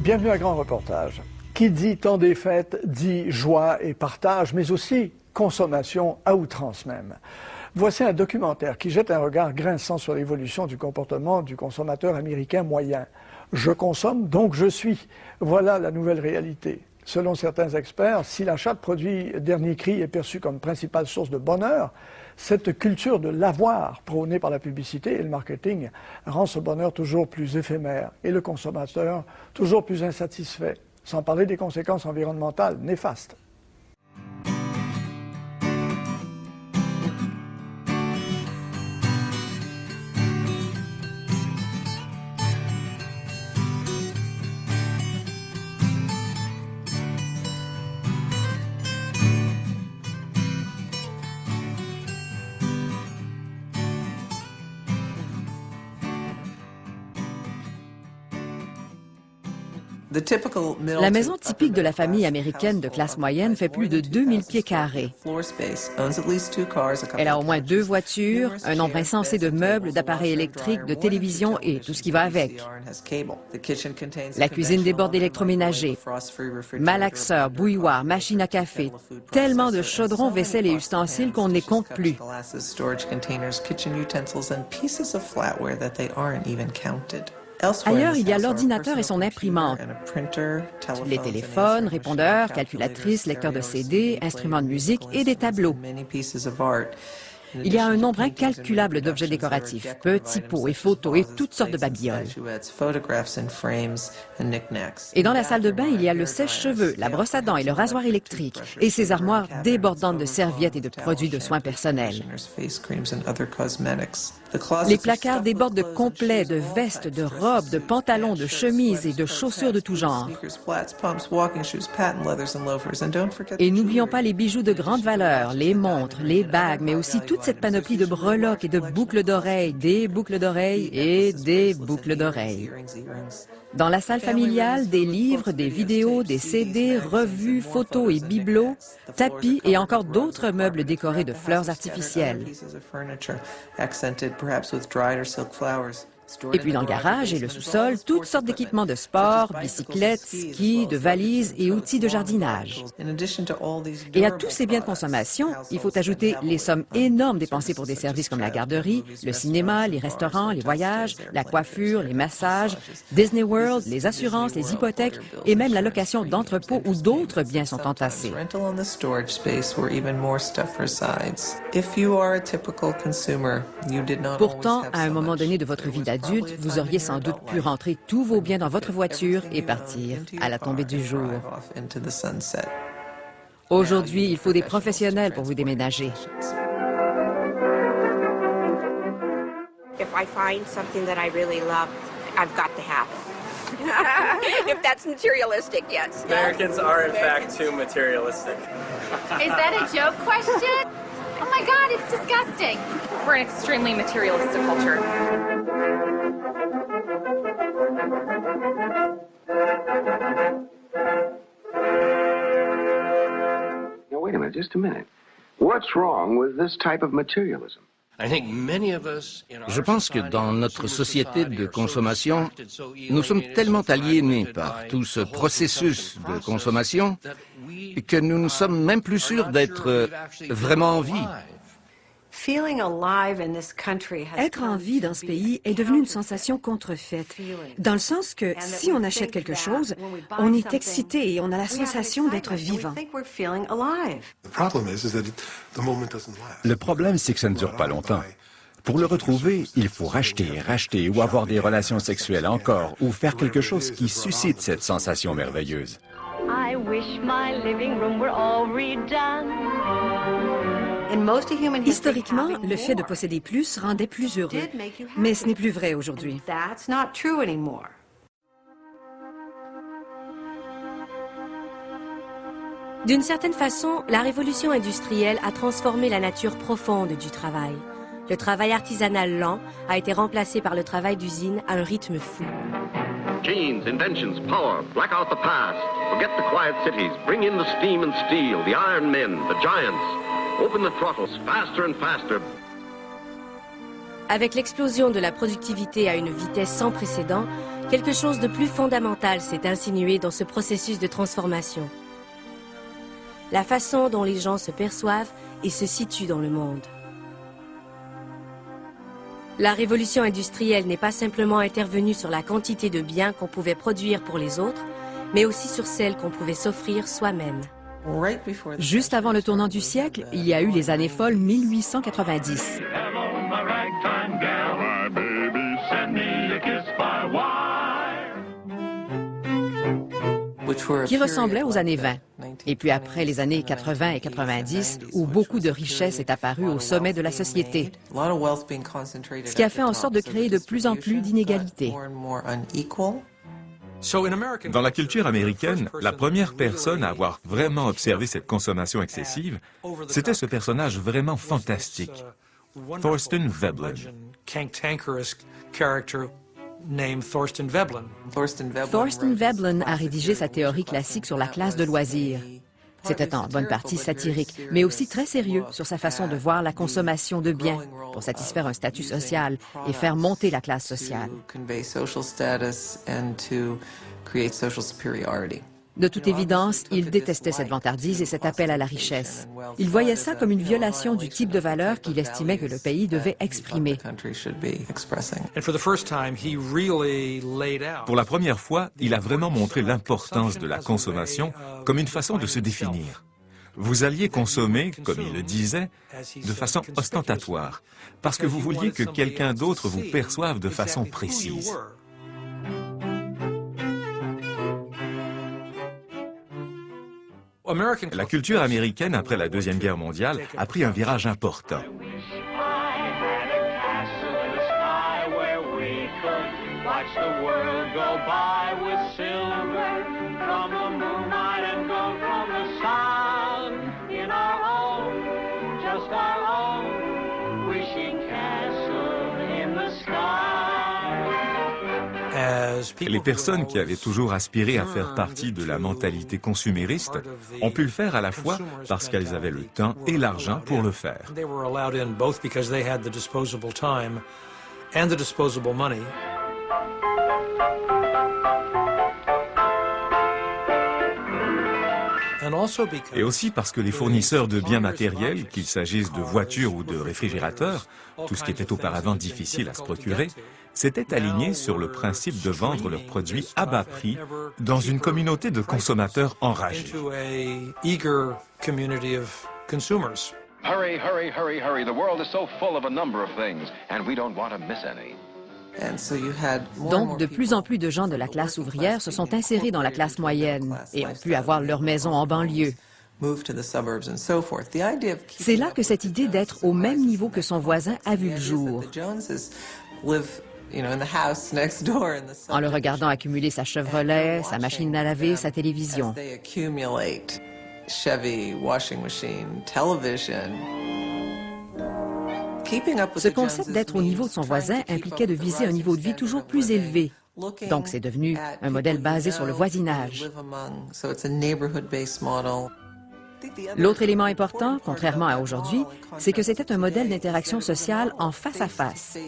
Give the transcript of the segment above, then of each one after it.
Bienvenue à Grand Reportage. Qui dit temps des fêtes dit joie et partage, mais aussi consommation à outrance même. Voici un documentaire qui jette un regard grinçant sur l'évolution du comportement du consommateur américain moyen. Je consomme, donc je suis. Voilà la nouvelle réalité. Selon certains experts, si l'achat de produits dernier cri est perçu comme principale source de bonheur, cette culture de l'avoir prônée par la publicité et le marketing rend ce bonheur toujours plus éphémère et le consommateur toujours plus insatisfait, sans parler des conséquences environnementales néfastes. La maison typique de la famille américaine de classe moyenne fait plus de 2000 pieds carrés. Elle a au moins 2 voitures, un nombre insensé de meubles, d'appareils électriques, de télévisions et tout ce qui va avec. La cuisine déborde d'électroménager, malaxeurs, bouilloires, machines à café, tellement de chaudrons, vaisselle et ustensiles qu'on ne les compte plus. Ailleurs, il y a l'ordinateur et son imprimante, les téléphones, répondeurs, calculatrices, lecteurs de CD, instruments de musique et des tableaux. Il y a un nombre incalculable d'objets décoratifs, petits pots et photos et toutes sortes de babioles. Et dans la salle de bain, il y a le sèche-cheveux, la brosse à dents et le rasoir électrique, et ces armoires débordantes de serviettes et de produits de soins personnels. Les placards débordent de complets, de vestes, de robes, de pantalons, de chemises et de chaussures de tout genre. Et n'oublions pas les bijoux de grande valeur, les montres, les bagues, mais aussi toute cette panoplie de breloques et de boucles d'oreilles, des boucles d'oreilles et des boucles d'oreilles. Dans la salle familiale, des livres, des vidéos, des CD, revues, photos et bibelots, tapis et encore d'autres meubles décorés de fleurs artificielles. Et puis dans le garage et le sous-sol, toutes sortes d'équipements de sport, bicyclettes, skis, de valises et outils de jardinage. Et à tous ces biens de consommation, il faut ajouter les sommes énormes dépensées pour des services comme la garderie, le cinéma, les restaurants, les voyages, la coiffure, les massages, Disney World, les assurances, les hypothèques et même la location d'entrepôts où d'autres biens sont entassés. Pourtant, à un moment donné de votre vie d'adulte, vous auriez sans doute pu rentrer tous vos biens dans votre voiture et partir à la tombée du jour. Aujourd'hui, il faut des professionnels pour vous déménager. If I find something that I really love, I've got to have it. If that's materialistic, yes. Americans are in fact too materialistic. Is that a joke question? Oh my God, it's disgusting. We're an extremely materialistic culture. Now, wait a minute, just a minute. What's wrong with this type of materialism? Je pense que dans notre société de consommation, nous sommes tellement aliénés par tout ce processus de consommation que nous ne sommes même plus sûrs d'être vraiment en vie. Être en vie dans ce pays est devenu une sensation contrefaite, dans le sens que si on achète quelque chose, on est excité et on a la sensation d'être vivant. Le problème, c'est que ça ne dure pas longtemps. Pour le retrouver, il faut racheter ou avoir des relations sexuelles encore, ou faire quelque chose qui suscite cette sensation merveilleuse. I wish my living room were all redone. Historiquement, le fait de posséder plus rendait plus heureux, mais ce n'est plus vrai aujourd'hui. D'une certaine façon, la révolution industrielle a transformé la nature profonde du travail. Le travail artisanal lent a été remplacé par le travail d'usine à un rythme fou. Genes, inventions, power, black out the past. Forget the quiet cities. Bring in the steam and steel, the iron men, the giants. Open the throttles faster and faster. Avec l'explosion de la productivité à une vitesse sans précédent, quelque chose de plus fondamental s'est insinué dans ce processus de transformation. La façon dont les gens se perçoivent et se situent dans le monde. La révolution industrielle n'est pas simplement intervenue sur la quantité de biens qu'on pouvait produire pour les autres, mais aussi sur celle qu'on pouvait s'offrir soi-même. Juste avant le tournant du siècle, il y a eu les années folles 1890. Qui ressemblait aux années 20. Et puis après les années 80 et 90, où beaucoup de richesse est apparue au sommet de la société, ce qui a fait en sorte de créer de plus en plus d'inégalités. Dans la culture américaine, la première personne à avoir vraiment observé cette consommation excessive, c'était ce personnage vraiment fantastique, Thorstein Veblen. Thorstein Veblen a rédigé sa théorie classique sur la classe de loisirs. C'était en bonne partie satirique, mais aussi très sérieux sur sa façon de voir la consommation de biens pour satisfaire un statut social et faire monter la classe sociale. De toute évidence, il détestait cette vantardise et cet appel à la richesse. Il voyait ça comme une violation du type de valeur qu'il estimait que le pays devait exprimer. Pour la première fois, il a vraiment montré l'importance de la consommation comme une façon de se définir. Vous alliez consommer, comme il le disait, de façon ostentatoire, parce que vous vouliez que quelqu'un d'autre vous perçoive de façon précise. La culture américaine, après la Deuxième Guerre mondiale, a pris un virage important. Les personnes qui avaient toujours aspiré à faire partie de la mentalité consumériste ont pu le faire à la fois parce qu'elles avaient le temps et l'argent pour le faire. Et aussi parce que les fournisseurs de biens matériels, qu'il s'agisse de voitures ou de réfrigérateurs, tout ce qui était auparavant difficile à se procurer, s'étaient alignés sur le principe de vendre leurs produits à bas prix dans une communauté de consommateurs enragés. Hurry, hurry, hurry, hurry. The world is so full of a number of things, and we don't want to miss any. Donc, de plus en plus de gens de la classe ouvrière se sont insérés dans la classe moyenne et ont pu avoir leur maison en banlieue. C'est là que cette idée d'être au même niveau que son voisin a vu le jour. En le regardant accumuler sa Chevrolet, sa machine à laver, sa télévision. Ce concept d'être au niveau de son voisin impliquait de viser un niveau de vie toujours plus élevé. Donc, c'est devenu un modèle basé sur le voisinage. L'autre élément important, contrairement à aujourd'hui, c'est que c'était un modèle d'interaction sociale en face à face.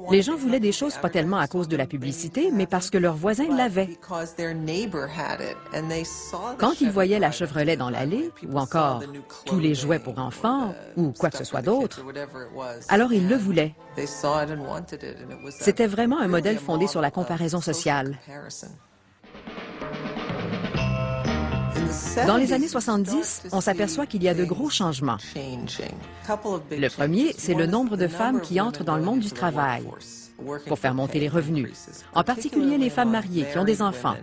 Les gens voulaient des choses pas tellement à cause de la publicité, mais parce que leurs voisins l'avaient. Quand ils voyaient la Chevrolet dans l'allée, ou encore tous les jouets pour enfants, ou quoi que ce soit d'autre, alors ils le voulaient. C'était vraiment un modèle fondé sur la comparaison sociale. Dans les années 70, on s'aperçoit qu'il y a de gros changements. Le premier, c'est le nombre de femmes qui entrent dans le monde du travail pour faire monter les revenus, en particulier les femmes mariées qui ont des enfants.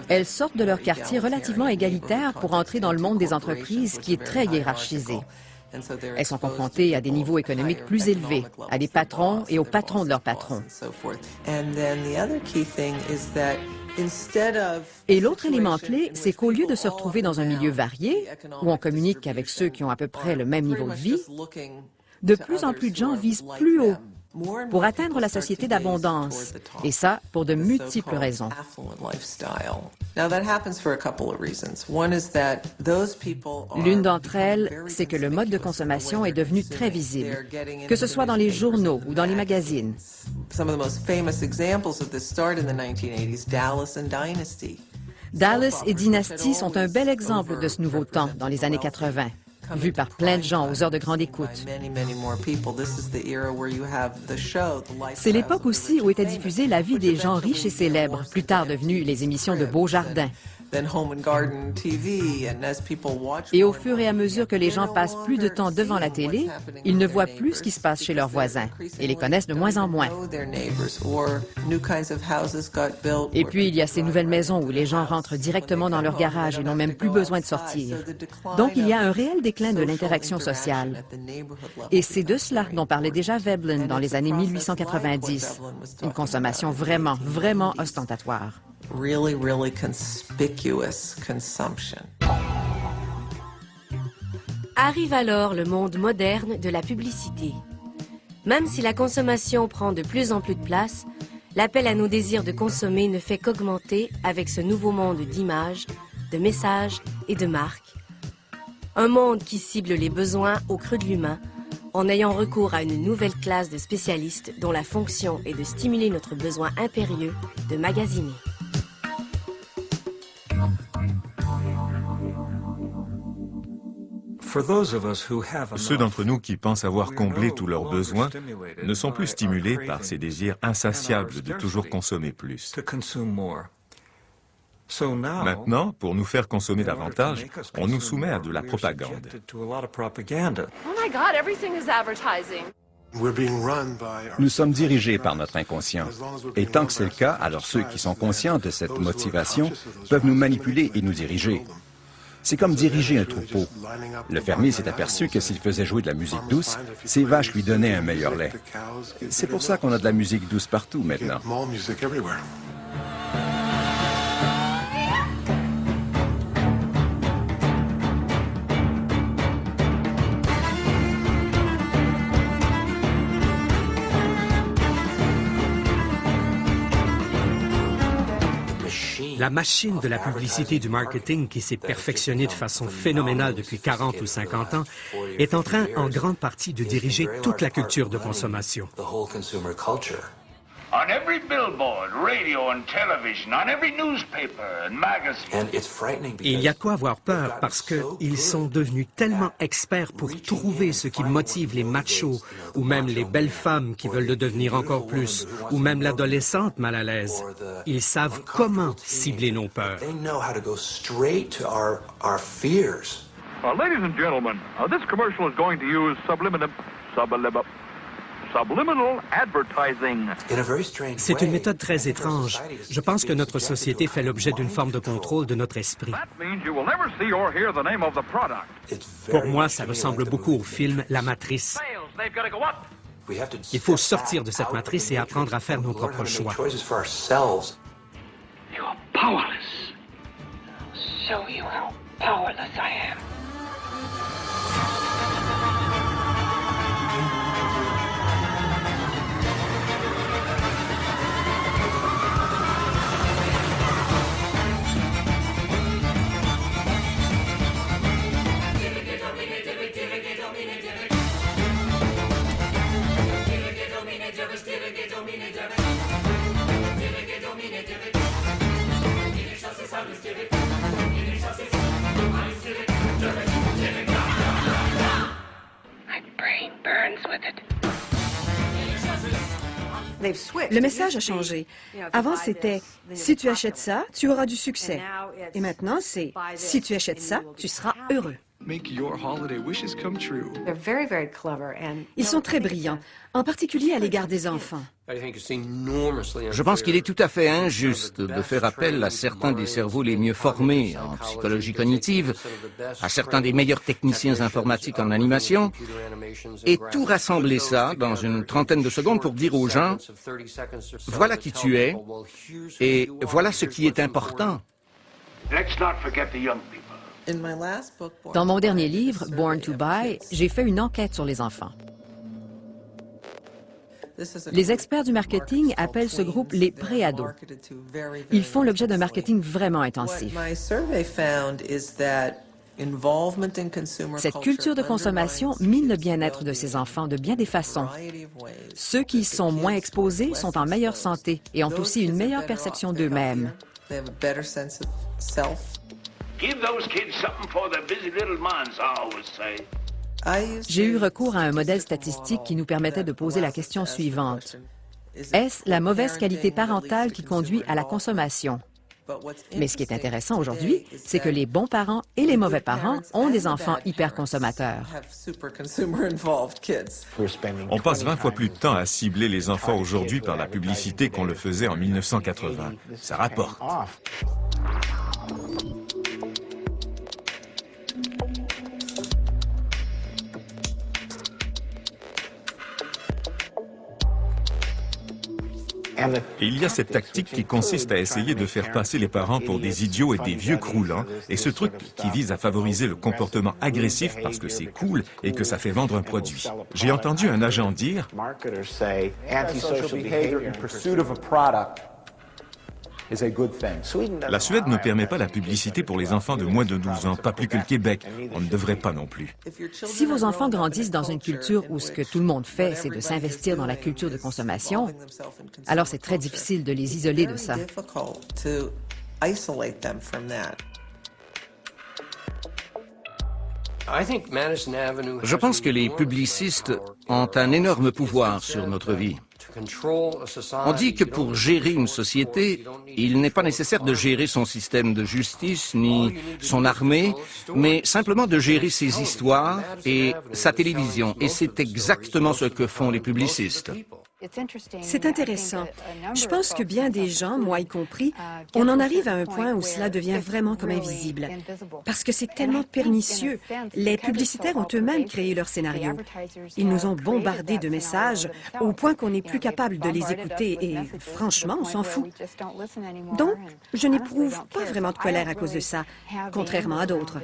Elles sortent de leur quartier relativement égalitaire pour entrer dans le monde des entreprises qui est très hiérarchisé. Elles sont confrontées à des niveaux économiques plus élevés, à des patrons et aux patrons de leurs patrons. Et l'autre élément clé, c'est qu'au lieu de se retrouver dans un milieu varié, où on communique avec ceux qui ont à peu près le même niveau de vie, de plus en plus de gens visent plus haut pour atteindre la société d'abondance, et ça pour de multiples raisons. L'une d'entre elles, c'est que le mode de consommation est devenu très visible, que ce soit dans les journaux ou dans les magazines. Dallas et Dynasty sont un bel exemple de ce nouveau temps dans les années 80. Vu par plein de gens aux heures de grande écoute. C'est l'époque aussi où était diffusée la vie des gens riches et célèbres, plus tard devenues les émissions de Beaujardin. Et au fur et à mesure que les gens passent plus de temps devant la télé, ils ne voient plus ce qui se passe chez leurs voisins et les connaissent de moins en moins. Et puis, il y a ces nouvelles maisons où les gens rentrent directement dans leur garage et n'ont même plus besoin de sortir. Donc, il y a un réel déclin de l'interaction sociale. Et c'est de cela dont parlait déjà Veblen dans les années 1890. Une consommation vraiment, vraiment ostentatoire. Really conspicuous consumption. Arrive alors le monde moderne de la publicité. Même si la consommation prend de plus en plus de place, l'appel à nos désirs de consommer ne fait qu'augmenter avec ce nouveau monde d'images, de messages et de marques. Un monde qui cible les besoins au creux de l'humain, en ayant recours à une nouvelle classe de spécialistes dont la fonction est de stimuler notre besoin impérieux de magasiner. Ceux d'entre nous qui pensent avoir comblé tous leurs besoins ne sont plus stimulés par ces désirs insatiables de toujours consommer plus. Maintenant, pour nous faire consommer davantage, on nous soumet à de la propagande. Oh my God, everything is advertising. Nous sommes dirigés par notre inconscient. Et tant que c'est le cas, alors ceux qui sont conscients de cette motivation peuvent nous manipuler et nous diriger. C'est comme diriger un troupeau. Le fermier s'est aperçu que s'il faisait jouer de la musique douce, ses vaches lui donnaient un meilleur lait. C'est pour ça qu'on a de la musique douce partout maintenant. La machine de la publicité du marketing qui s'est perfectionnée de façon phénoménale depuis 40 ou 50 ans est en train en grande partie de diriger toute la culture de consommation. On every billboard, radio and television, on every newspaper and magazine. Et il y a de quoi avoir peur parce qu'ils sont devenus tellement experts pour trouver ce qui motive les machos, ou même les belles femmes qui veulent le devenir encore plus, ou même l'adolescente mal à l'aise. Ils savent comment cibler nos peurs. Ladies and gentlemen, this commercial is going to use subliminal advertising. C'est une méthode très étrange. Je pense que notre société fait l'objet d'une forme de contrôle de notre esprit. Pour moi, ça ressemble beaucoup au film La Matrice. Il faut sortir de cette matrice et apprendre à faire nos propres choix. You're powerless. I'll show you how powerless I am. Le message a changé. Avant, c'était « Si tu achètes ça, tu auras du succès ». Et maintenant, c'est « Si tu achètes ça, tu seras heureux ». Ils sont très brillants, en particulier à l'égard des enfants. Je pense qu'il est tout à fait injuste de faire appel à certains des cerveaux les mieux formés en psychologie cognitive, à certains des meilleurs techniciens informatiques en animation, et tout rassembler ça dans une trentaine de secondes pour dire aux gens « Voilà qui tu es, et voilà ce qui est important ». Dans mon dernier livre, Born to Buy, j'ai fait une enquête sur les enfants. Les experts du marketing appellent ce groupe les pré-ados. Ils font l'objet d'un marketing vraiment intensif. Cette culture de consommation mine le bien-être de ces enfants de bien des façons. Ceux qui y sont moins exposés sont en meilleure santé et ont aussi une meilleure perception d'eux-mêmes. J'ai eu recours à un modèle statistique qui nous permettait de poser la question suivante. Est-ce la mauvaise qualité parentale qui conduit à la consommation? Mais ce qui est intéressant aujourd'hui, c'est que les bons parents et les mauvais parents ont des enfants hyperconsommateurs. On passe 20 fois plus de temps à cibler les enfants aujourd'hui par la publicité qu'on le faisait en 1980. Ça rapporte. Et il y a cette tactique qui consiste à essayer de faire passer les parents pour des idiots et des vieux croulants, et ce truc qui vise à favoriser le comportement agressif parce que c'est cool et que ça fait vendre un produit. J'ai entendu un agent dire « La Suède ne permet pas la publicité pour les enfants de moins de 12 ans, pas plus que le Québec. On ne devrait pas non plus. » Si vos enfants grandissent dans une culture où ce que tout le monde fait, c'est de s'investir dans la culture de consommation, alors c'est très difficile de les isoler de ça. Je pense que les publicistes ont un énorme pouvoir sur notre vie. On dit que pour gérer une société, il n'est pas nécessaire de gérer son système de justice ni son armée, mais simplement de gérer ses histoires et sa télévision. Et c'est exactement ce que font les publicistes. C'est intéressant. Je pense que bien des gens, moi y compris, on en arrive à un point où cela devient vraiment comme invisible. Parce que c'est tellement pernicieux. Les publicitaires ont eux-mêmes créé leur scénario. Ils nous ont bombardés de messages au point qu'on n'est plus capable de les écouter et franchement, on s'en fout. Donc, je n'éprouve pas vraiment de colère à cause de ça, contrairement à d'autres.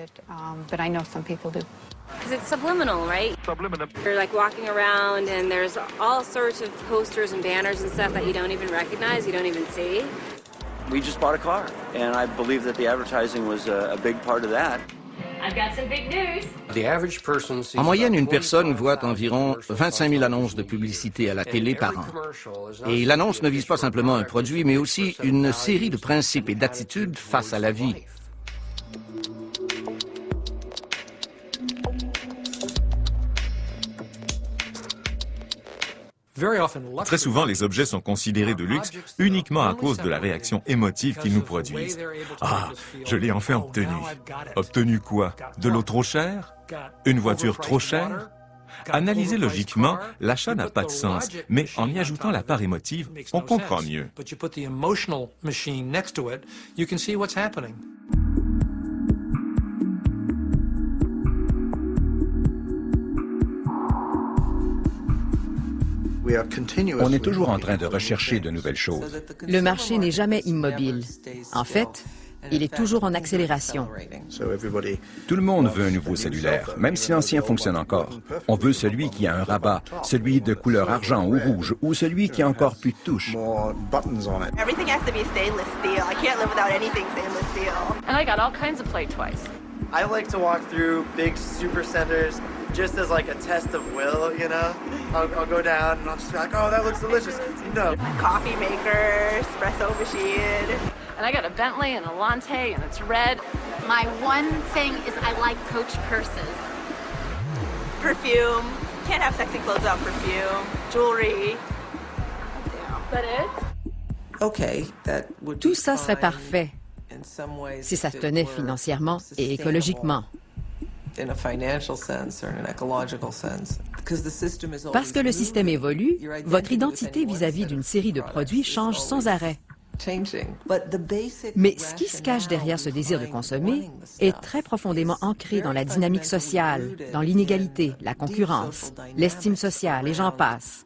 Because it's subliminal, right? Subliminal. You're like walking around and there's all sorts of posters and banners and stuff that you don't even recognize, you don't even see. We just bought a car, and I believe that the advertising was a big part of that. I've got some big news. En moyenne, une personne voit environ 25 000 annonces de publicité à la télé par an. Et l'annonce ne vise pas simplement un produit, mais aussi une série de principes et d'attitudes face à la vie. Très souvent, les objets sont considérés de luxe uniquement à cause de la réaction émotive qu'ils nous produisent. Ah, je l'ai enfin obtenu. Obtenu quoi? De l'eau trop chère? Une voiture trop chère? Analysé logiquement, l'achat n'a pas de sens, mais en y ajoutant la part émotive, on comprend mieux. On est toujours en train de rechercher de nouvelles choses. Le marché n'est jamais immobile. En fait, il est toujours en accélération. Tout le monde veut un nouveau cellulaire, même si l'ancien fonctionne encore. On veut celui qui a un rabat, celui de couleur argent ou rouge, ou celui qui a encore plus de touches. Everything has to be stainless steel. I can't live without anything stainless steel. And I got all kinds of play toys. I like to walk through big super centers just as like a test of will, you know? I'll go down and I'll just be like, oh, that looks delicious. No. Coffee maker, espresso machine. And I got a Bentley and a Latte and it's red. My one thing is I like Coach purses. Perfume. Can't have sexy clothes without perfume. Jewelry. But it? Tout ça serait parfait si ça tenait financièrement et écologiquement. Parce que le système évolue, votre identité vis-à-vis d'une série de produits change sans arrêt. Mais ce qui se cache derrière ce désir de consommer est très profondément ancré dans la dynamique sociale, dans l'inégalité, la concurrence, l'estime sociale, et j'en passe.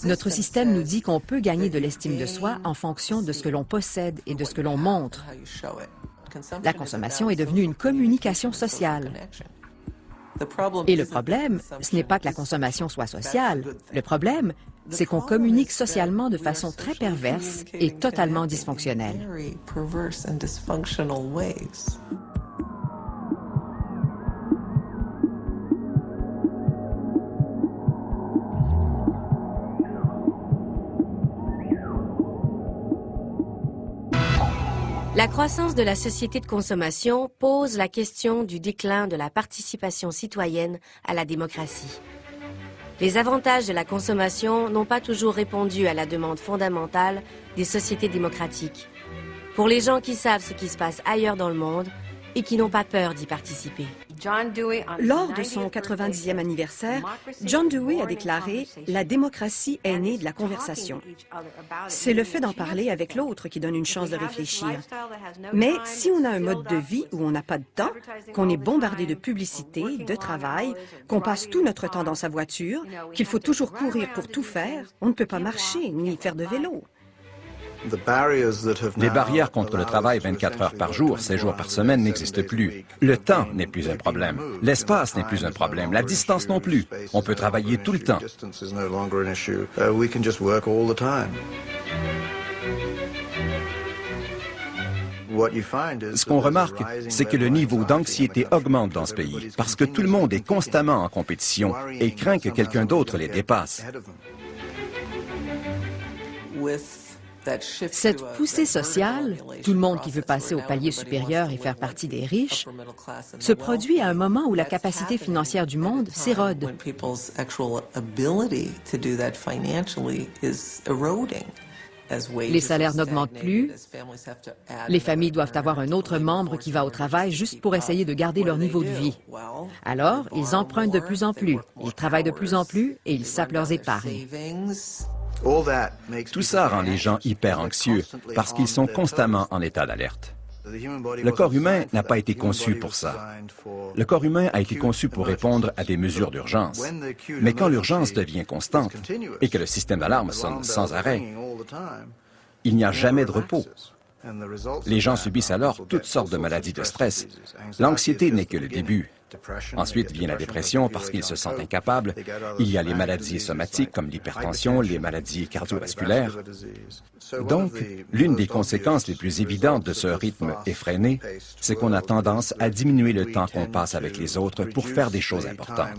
Notre système nous dit qu'on peut gagner de l'estime de soi en fonction de ce que l'on possède et de ce que l'on montre. La consommation est devenue une communication sociale. Et le problème, ce n'est pas que la consommation soit sociale. Le problème, c'est qu'on communique socialement de façon très perverse et totalement dysfonctionnelle. La croissance de la société de consommation pose la question du déclin de la participation citoyenne à la démocratie. Les avantages de la consommation n'ont pas toujours répondu à la demande fondamentale des sociétés démocratiques. Pour les gens qui savent ce qui se passe ailleurs dans le monde et qui n'ont pas peur d'y participer. Lors de son 90e anniversaire, John Dewey a déclaré « La démocratie est née de la conversation ». C'est le fait d'en parler avec l'autre qui donne une chance de réfléchir. Mais si on a un mode de vie où on n'a pas de temps, qu'on est bombardé de publicité, de travail, qu'on passe tout notre temps dans sa voiture, qu'il faut toujours courir pour tout faire, on ne peut pas marcher ni faire de vélo. Les barrières contre le travail 24 heures par jour, 7 jours par semaine n'existent plus. Le temps n'est plus un problème. L'espace n'est plus un problème. La distance non plus. On peut travailler tout le temps. Ce qu'on remarque, c'est que le niveau d'anxiété augmente dans ce pays parce que tout le monde est constamment en compétition et craint que quelqu'un d'autre les dépasse. Cette poussée sociale, tout le monde qui veut passer au palier supérieur et faire partie des riches, se produit à un moment où la capacité financière du monde s'érode. Les salaires n'augmentent plus, les familles doivent avoir un autre membre qui va au travail juste pour essayer de garder leur niveau de vie. Alors, ils empruntent de plus en plus, ils travaillent de plus en plus et ils sapent leurs épargnes. Tout ça rend les gens hyper anxieux parce qu'ils sont constamment en état d'alerte. Le corps humain n'a pas été conçu pour ça. Le corps humain a été conçu pour répondre à des mesures d'urgence. Mais quand l'urgence devient constante et que le système d'alarme sonne sans arrêt, il n'y a jamais de repos. Les gens subissent alors toutes sortes de maladies de stress. L'anxiété n'est que le début. Ensuite vient la dépression parce qu'ils se sentent incapables. Il y a les maladies somatiques comme l'hypertension, les maladies cardiovasculaires. Donc, l'une des conséquences les plus évidentes de ce rythme effréné, c'est qu'on a tendance à diminuer le temps qu'on passe avec les autres pour faire des choses importantes.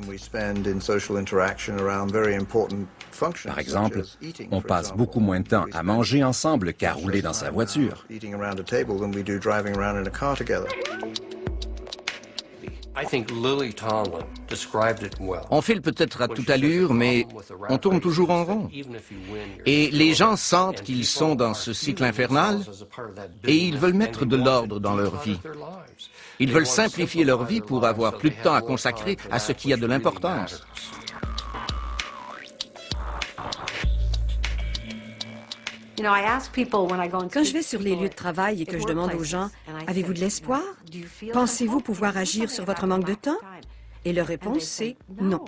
Par exemple, on passe beaucoup moins de temps à manger ensemble qu'à rouler dans sa voiture. On file peut-être à toute allure, mais on tourne toujours en rond. Et les gens sentent qu'ils sont dans ce cycle infernal et ils veulent mettre de l'ordre dans leur vie. Ils veulent simplifier leur vie pour avoir plus de temps à consacrer à ce qui a de l'importance. Quand je vais sur les lieux de travail et que je demande aux gens « Avez-vous de l'espoir? Pensez-vous pouvoir agir sur votre manque de temps? » Et leur réponse, c'est « Non ».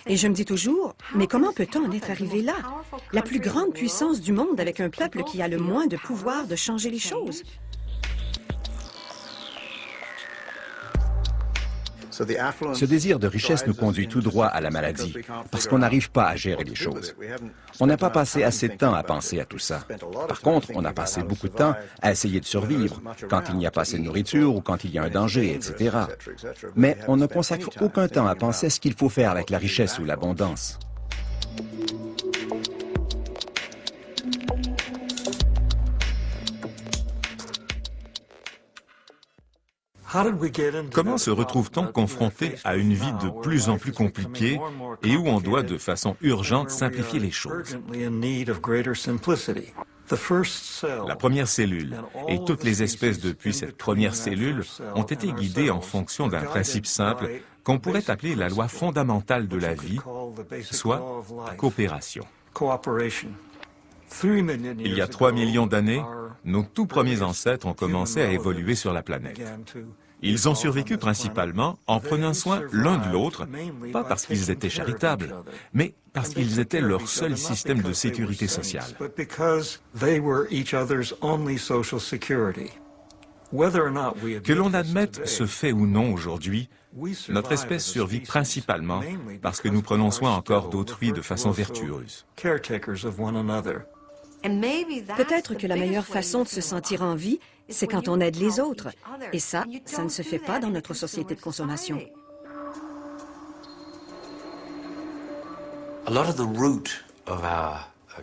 Et je me dis toujours « Mais comment peut-on en être arrivé là? La plus grande puissance du monde avec un peuple qui a le moins de pouvoir de changer les choses. » Ce désir de richesse nous conduit tout droit à la maladie, parce qu'on n'arrive pas à gérer les choses. On n'a pas passé assez de temps à penser à tout ça. Par contre, on a passé beaucoup de temps à essayer de survivre, quand il n'y a pas assez de nourriture ou quand il y a un danger, etc. Mais on ne consacre aucun temps à penser à ce qu'il faut faire avec la richesse ou l'abondance. Comment se retrouve-t-on confronté à une vie de plus en plus compliquée et où on doit de façon urgente simplifier les choses? La première cellule et toutes les espèces depuis cette première cellule ont été guidées en fonction d'un principe simple qu'on pourrait appeler la loi fondamentale de la vie, soit la coopération. Il y a 3 millions d'années, nos tout premiers ancêtres ont commencé à évoluer sur la planète. Ils ont survécu principalement en prenant soin l'un de l'autre, pas parce qu'ils étaient charitables, mais parce qu'ils étaient leur seul système de sécurité sociale. Que l'on admette ce fait ou non aujourd'hui, notre espèce survit principalement parce que nous prenons soin encore d'autrui de façon vertueuse. Peut-être que la meilleure façon de se sentir en vie, c'est quand on aide les autres. Et ça ne se fait pas dans notre société de consommation.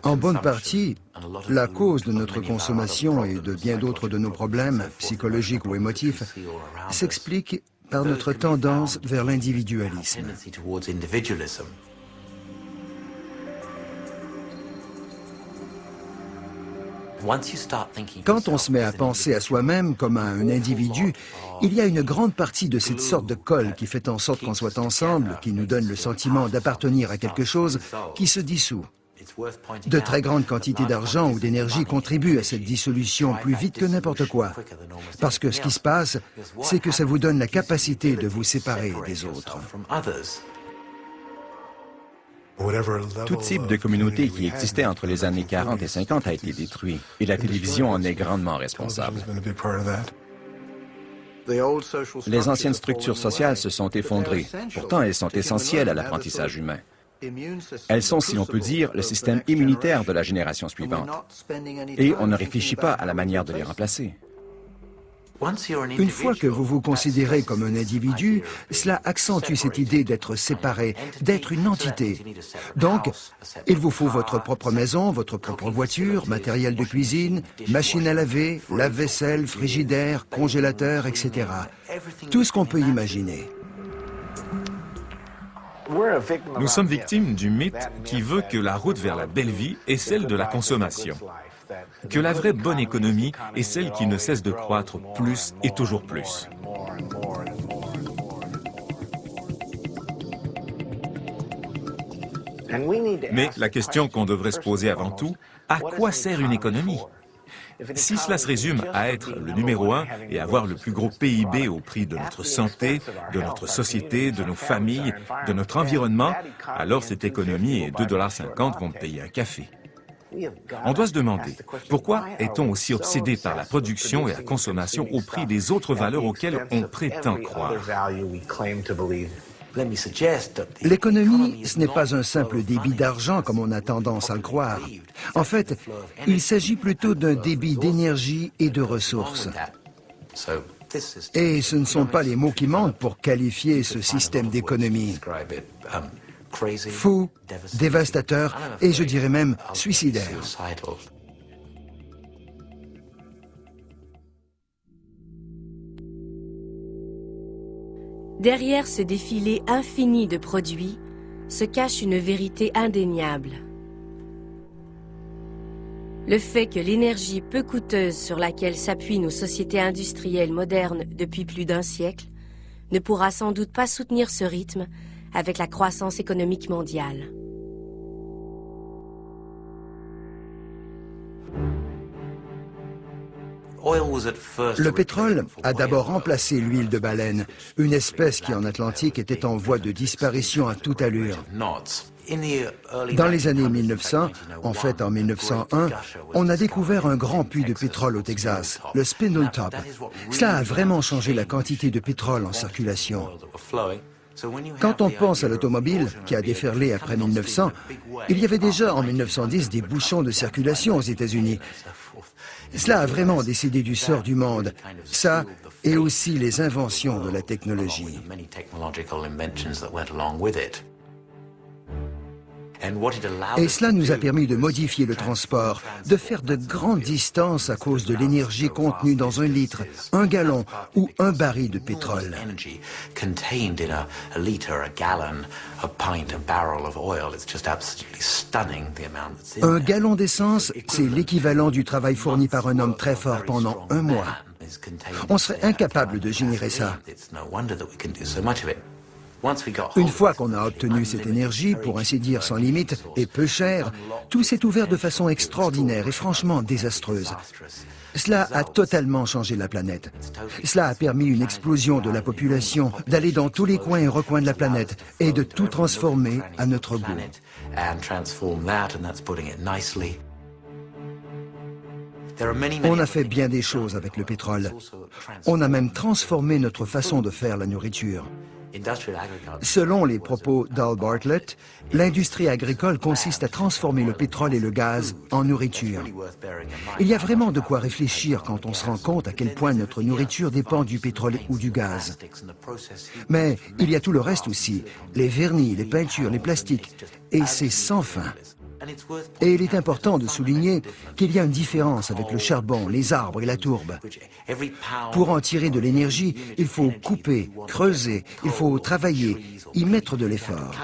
En bonne partie, la cause de notre consommation et de bien d'autres de nos problèmes, psychologiques ou émotifs, s'explique par notre tendance vers l'individualisme. Quand on se met à penser à soi-même comme à un individu, il y a une grande partie de cette sorte de colle qui fait en sorte qu'on soit ensemble, qui nous donne le sentiment d'appartenir à quelque chose, qui se dissout. De très grandes quantités d'argent ou d'énergie contribuent à cette dissolution plus vite que n'importe quoi. Parce que ce qui se passe, c'est que ça vous donne la capacité de vous séparer des autres. Tout type de communauté qui existait entre les années 40 et 50 a été détruit, et la télévision en est grandement responsable. Les anciennes structures sociales se sont effondrées. Pourtant, elles sont essentielles à l'apprentissage humain. Elles sont, si l'on peut dire, le système immunitaire de la génération suivante. Et on ne réfléchit pas à la manière de les remplacer. Une fois que vous vous considérez comme un individu, cela accentue cette idée d'être séparé, d'être une entité. Donc, il vous faut votre propre maison, votre propre voiture, matériel de cuisine, machine à laver, lave-vaisselle, frigidaire, congélateur, etc. Tout ce qu'on peut imaginer. Nous sommes victimes du mythe qui veut que la route vers la belle vie est celle de la consommation. Que la vraie bonne économie est celle qui ne cesse de croître plus et toujours plus. Mais la question qu'on devrait se poser avant tout, à quoi sert une économie? Si cela se résume à être le numéro 1 et avoir le plus gros PIB au prix de notre santé, de notre société, de nos familles, de notre environnement, alors cette économie et 2,50 $ vont payer un café. On doit se demander, pourquoi est-on aussi obsédé par la production et la consommation au prix des autres valeurs auxquelles on prétend croire? L'économie, ce n'est pas un simple débit d'argent comme on a tendance à le croire. En fait, il s'agit plutôt d'un débit d'énergie et de ressources. Et ce ne sont pas les mots qui manquent pour qualifier ce système d'économie. Fou, dévastateur et je dirais même suicidaire. Derrière ce défilé infini de produits se cache une vérité indéniable. Le fait que l'énergie peu coûteuse sur laquelle s'appuient nos sociétés industrielles modernes depuis plus d'un siècle ne pourra sans doute pas soutenir ce rythme avec la croissance économique mondiale. Le pétrole a d'abord remplacé l'huile de baleine, une espèce qui en Atlantique était en voie de disparition à toute allure. Dans les années 1900, en fait en 1901, on a découvert un grand puits de pétrole au Texas, le Spindletop. Cela a vraiment changé la quantité de pétrole en circulation. Quand on pense à l'automobile, qui a déferlé après 1900, il y avait déjà en 1910 des bouchons de circulation aux États-Unis. Cela a vraiment décidé du sort du monde. Ça, et aussi les inventions de la technologie. Et cela nous a permis de modifier le transport, de faire de grandes distances à cause de l'énergie contenue dans un litre, un gallon ou un baril de pétrole. Un gallon d'essence, c'est l'équivalent du travail fourni par un homme très fort pendant un mois. On serait incapable de générer ça. Une fois qu'on a obtenu cette énergie, pour ainsi dire sans limite, et peu chère, tout s'est ouvert de façon extraordinaire et franchement désastreuse. Cela a totalement changé la planète. Cela a permis une explosion de la population, d'aller dans tous les coins et recoins de la planète et de tout transformer à notre goût. On a fait bien des choses avec le pétrole. On a même transformé notre façon de faire la nourriture. Selon les propos d'Al Bartlett, l'industrie agricole consiste à transformer le pétrole et le gaz en nourriture. Il y a vraiment de quoi réfléchir quand on se rend compte à quel point notre nourriture dépend du pétrole ou du gaz. Mais il y a tout le reste aussi, les vernis, les peintures, les plastiques, et c'est sans fin. Et il est important de souligner qu'il y a une différence avec le charbon, les arbres et la tourbe. Pour en tirer de l'énergie, il faut couper, creuser, il faut travailler, y mettre de l'effort.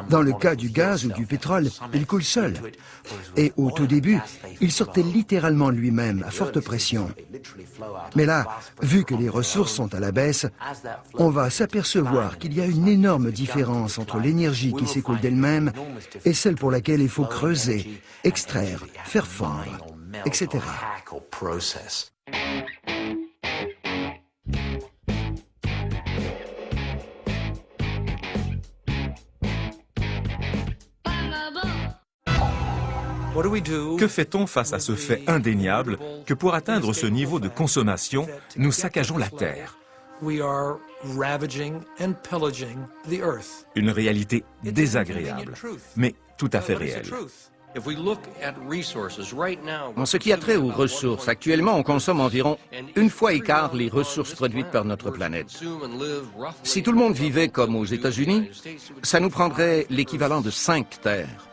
Dans le cas du gaz ou du pétrole, il coule seul. Et au tout début, il sortait littéralement de lui-même, à forte pression. Mais là, vu que les ressources sont à la baisse, on va s'apercevoir qu'il y a une énorme différence entre l'énergie qui s'écoule d'elle-même et celle pour laquelle il faut creuser, extraire, faire fondre, etc. Que fait-on face à ce fait indéniable que pour atteindre ce niveau de consommation, nous saccageons la Terre? Une réalité désagréable, mais tout à fait réelle. En ce qui a trait aux ressources, actuellement, on consomme environ une fois et quart les ressources produites par notre planète. Si tout le monde vivait comme aux États-Unis, ça nous prendrait l'équivalent de 5 terres.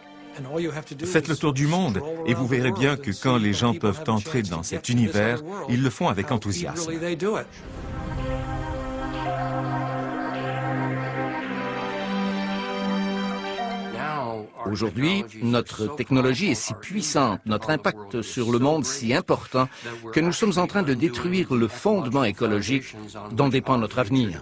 Faites le tour du monde et vous verrez bien que quand les gens peuvent entrer dans cet univers, ils le font avec enthousiasme. Aujourd'hui, notre technologie est si puissante, notre impact sur le monde si important, que nous sommes en train de détruire le fondement écologique dont dépend notre avenir.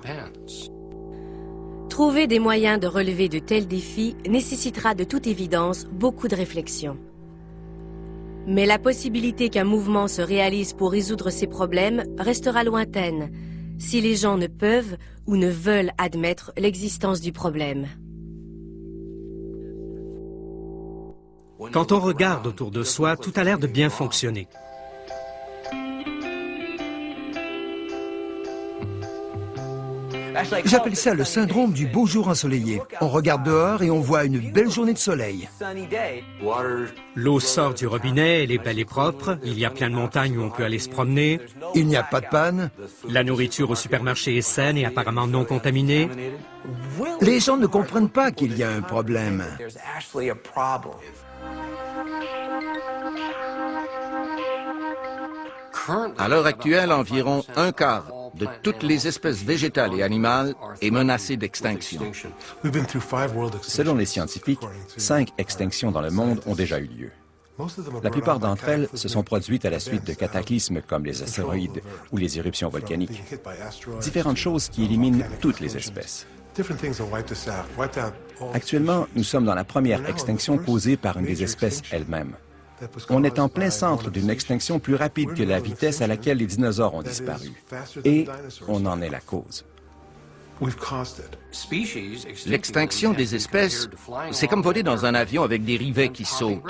Trouver des moyens de relever de tels défis nécessitera de toute évidence beaucoup de réflexion. Mais la possibilité qu'un mouvement se réalise pour résoudre ces problèmes restera lointaine, si les gens ne peuvent ou ne veulent admettre l'existence du problème. Quand on regarde autour de soi, tout a l'air de bien fonctionner. J'appelle ça le syndrome du beau jour ensoleillé. On regarde dehors et on voit une belle journée de soleil. L'eau sort du robinet, elle est belle et propre. Il y a plein de montagnes où on peut aller se promener. Il n'y a pas de panne. La nourriture au supermarché est saine et apparemment non contaminée. Les gens ne comprennent pas qu'il y a un problème. À l'heure actuelle, environ un quart de toutes les espèces végétales et animales est menacée d'extinction. Selon les scientifiques, 5 extinctions dans le monde ont déjà eu lieu. La plupart d'entre elles se sont produites à la suite de cataclysmes comme les astéroïdes ou les éruptions volcaniques. Différentes choses qui éliminent toutes les espèces. Actuellement, nous sommes dans la première extinction causée par une des espèces elles-mêmes. On est en plein centre d'une extinction plus rapide que la vitesse à laquelle les dinosaures ont disparu. Et on en est la cause. L'extinction des espèces, c'est comme voler dans un avion avec des rivets qui sautent.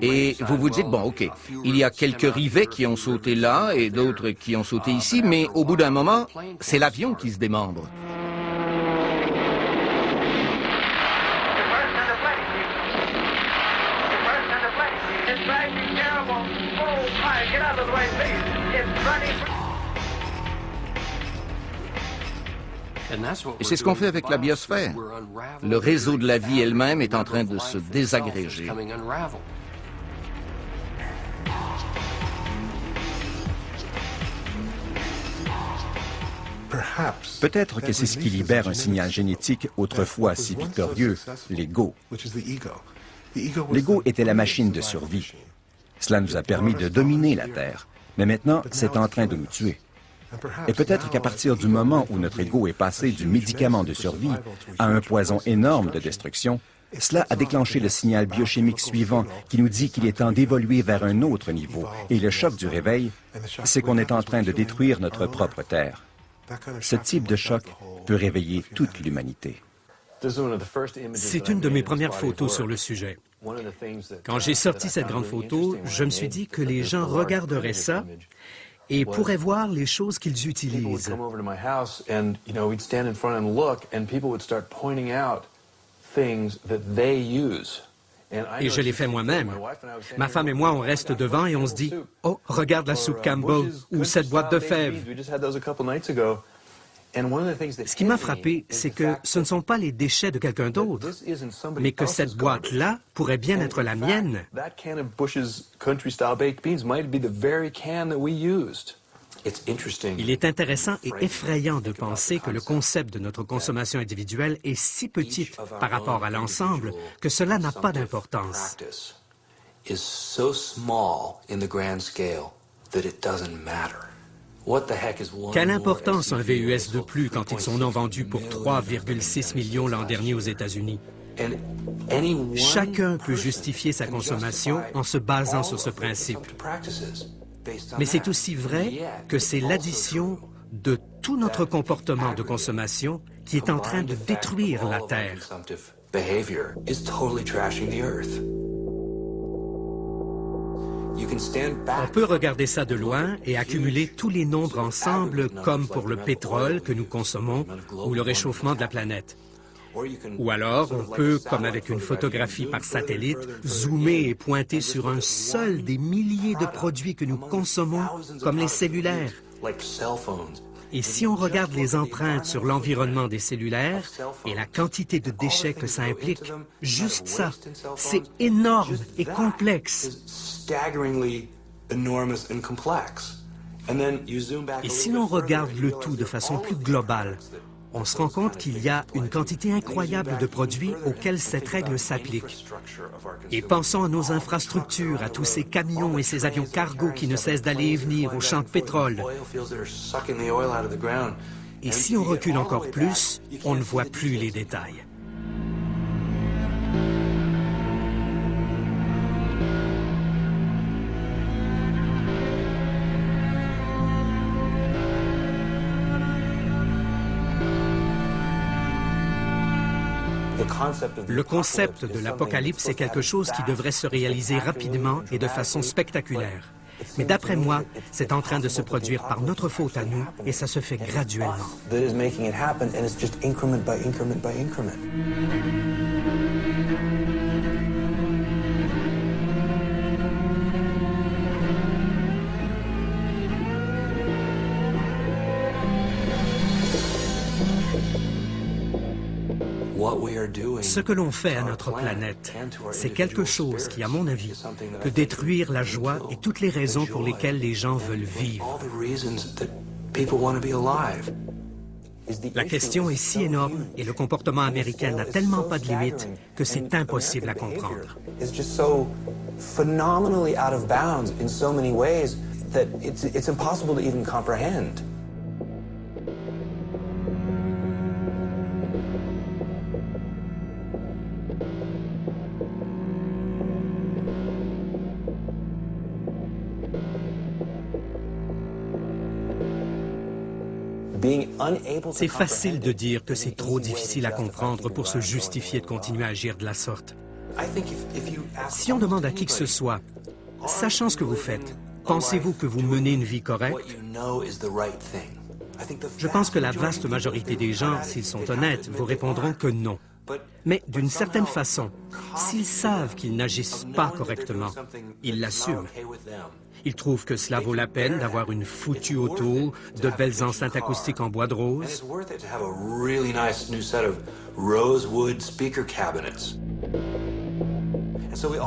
Et vous vous dites, bon, OK, il y a quelques rivets qui ont sauté là et d'autres qui ont sauté ici, mais au bout d'un moment, c'est l'avion qui se démembre. Et c'est ce qu'on fait avec la biosphère. Le réseau de la vie elle-même est en train de se désagréger. Peut-être que c'est ce qui libère un signal génétique autrefois si victorieux, l'ego. L'ego était la machine de survie. Cela nous a permis de dominer la Terre. Mais maintenant, c'est en train de nous tuer. Et peut-être qu'à partir du moment où notre ego est passé du médicament de survie à un poison énorme de destruction, cela a déclenché le signal biochimique suivant qui nous dit qu'il est temps d'évoluer vers un autre niveau. Et le choc du réveil, c'est qu'on est en train de détruire notre propre Terre. Ce type de choc peut réveiller toute l'humanité. C'est une de mes premières photos sur le sujet. Quand j'ai sorti cette grande photo, je me suis dit que les gens regarderaient ça et pourraient voir les choses qu'ils utilisent. Et je l'ai fait moi-même. Ma femme et moi, on reste devant et on se dit « Oh, regarde la soupe Campbell ou cette boîte de fèves ». Ce qui m'a frappé, c'est que ce ne sont pas les déchets de quelqu'un d'autre, mais que cette boîte-là pourrait bien être la mienne. Il est intéressant et effrayant de penser que le concept de notre consommation individuelle est si petite par rapport à l'ensemble que cela n'a pas d'importance. Quelle importance un VUS de plus quand ils sont non vendus pour 3,6 millions l'an dernier aux États-Unis? Chacun peut justifier sa consommation en se basant sur ce principe. Mais c'est aussi vrai que c'est l'addition de tout notre comportement de consommation qui est en train de détruire la Terre. On peut regarder ça de loin et accumuler tous les nombres ensemble, comme pour le pétrole que nous consommons ou le réchauffement de la planète. Ou alors, on peut, comme avec une photographie par satellite, zoomer et pointer sur un seul des milliers de produits que nous consommons, comme les cellulaires. Et si on regarde les empreintes sur l'environnement des cellulaires et la quantité de déchets que ça implique, juste ça, c'est énorme et complexe. Et si l'on regarde le tout de façon plus globale, on se rend compte qu'il y a une quantité incroyable de produits auxquels cette règle s'applique. Et pensons à nos infrastructures, à tous ces camions et ces avions cargo qui ne cessent d'aller et venir aux champs de pétrole. Et si on recule encore plus, on ne voit plus les détails. Le concept de l'apocalypse est quelque chose qui devrait se réaliser rapidement et de façon spectaculaire. Mais d'après moi, c'est en train de se produire par notre faute à nous et ça se fait graduellement. Ce que l'on fait à notre planète, c'est quelque chose qui, à mon avis, peut détruire la joie et toutes les raisons pour lesquelles les gens veulent vivre. La question est si énorme et le comportement américain n'a tellement pas de limite que c'est impossible à comprendre. C'est facile de dire que c'est trop difficile à comprendre pour se justifier de continuer à agir de la sorte. Si on demande à qui que ce soit, sachant ce que vous faites, pensez-vous que vous menez une vie correcte? Je pense que la vaste majorité des gens, s'ils sont honnêtes, vous répondront que non. Mais d'une certaine façon, s'ils savent qu'ils n'agissent pas correctement, ils l'assument. Ils trouvent que cela vaut la peine d'avoir une foutue auto, de belles enceintes acoustiques en bois de rose.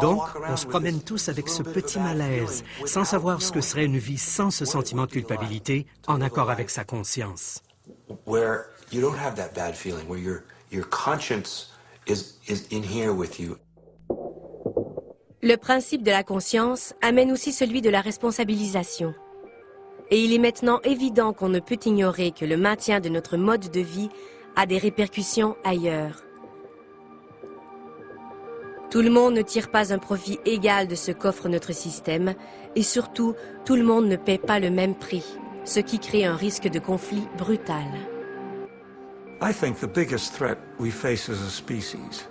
Donc, on se promène tous avec ce petit malaise, sans savoir ce que serait une vie sans ce sentiment de culpabilité, en accord avec sa conscience. Le principe de la conscience amène aussi celui de la responsabilisation. Et il est maintenant évident qu'on ne peut ignorer que le maintien de notre mode de vie a des répercussions ailleurs. Tout le monde ne tire pas un profit égal de ce qu'offre notre système, et surtout, tout le monde ne paie pas le même prix, ce qui crée un risque de conflit brutal. I think the biggest threat we face as a species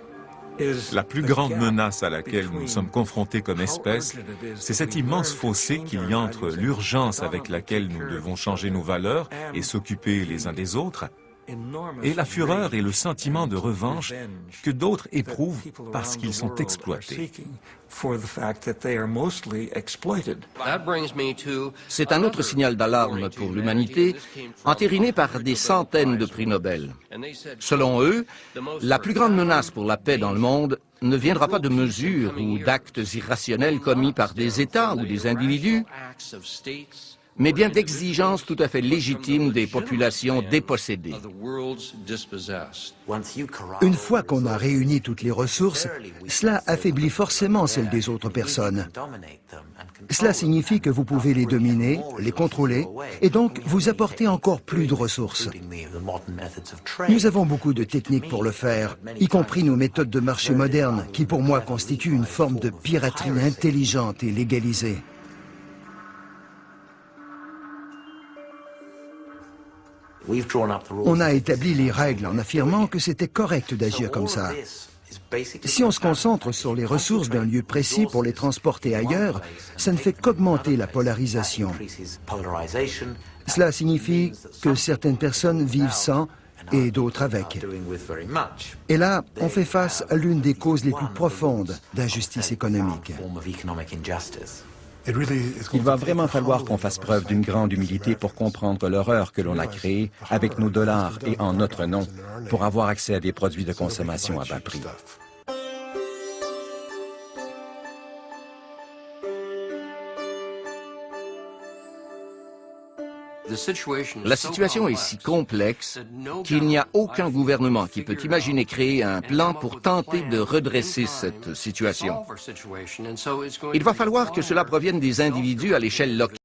La plus grande menace à laquelle nous sommes confrontés comme espèce, c'est cet immense fossé qu'il y a entre l'urgence avec laquelle nous devons changer nos valeurs et s'occuper les uns des autres, et la fureur et le sentiment de revanche que d'autres éprouvent parce qu'ils sont exploités. C'est un autre signal d'alarme pour l'humanité, entériné par des centaines de prix Nobel. Selon eux, la plus grande menace pour la paix dans le monde ne viendra pas de mesures ou d'actes irrationnels commis par des États ou des individus, mais bien d'exigences tout à fait légitimes des populations dépossédées. Une fois qu'on a réuni toutes les ressources, cela affaiblit forcément celles des autres personnes. Cela signifie que vous pouvez les dominer, les contrôler, et donc vous apporter encore plus de ressources. Nous avons beaucoup de techniques pour le faire, y compris nos méthodes de marché modernes, qui pour moi constituent une forme de piraterie intelligente et légalisée. On a établi les règles en affirmant que c'était correct d'agir comme ça. Si on se concentre sur les ressources d'un lieu précis pour les transporter ailleurs, ça ne fait qu'augmenter la polarisation. Cela signifie que certaines personnes vivent sans et d'autres avec. Et là, on fait face à l'une des causes les plus profondes d'injustice économique. Il va vraiment falloir qu'on fasse preuve d'une grande humilité pour comprendre l'horreur que l'on a créée avec nos dollars et en notre nom pour avoir accès à des produits de consommation à bas prix. La situation est si complexe qu'il n'y a aucun gouvernement qui peut imaginer créer un plan pour tenter de redresser cette situation. Il va falloir que cela provienne des individus à l'échelle locale.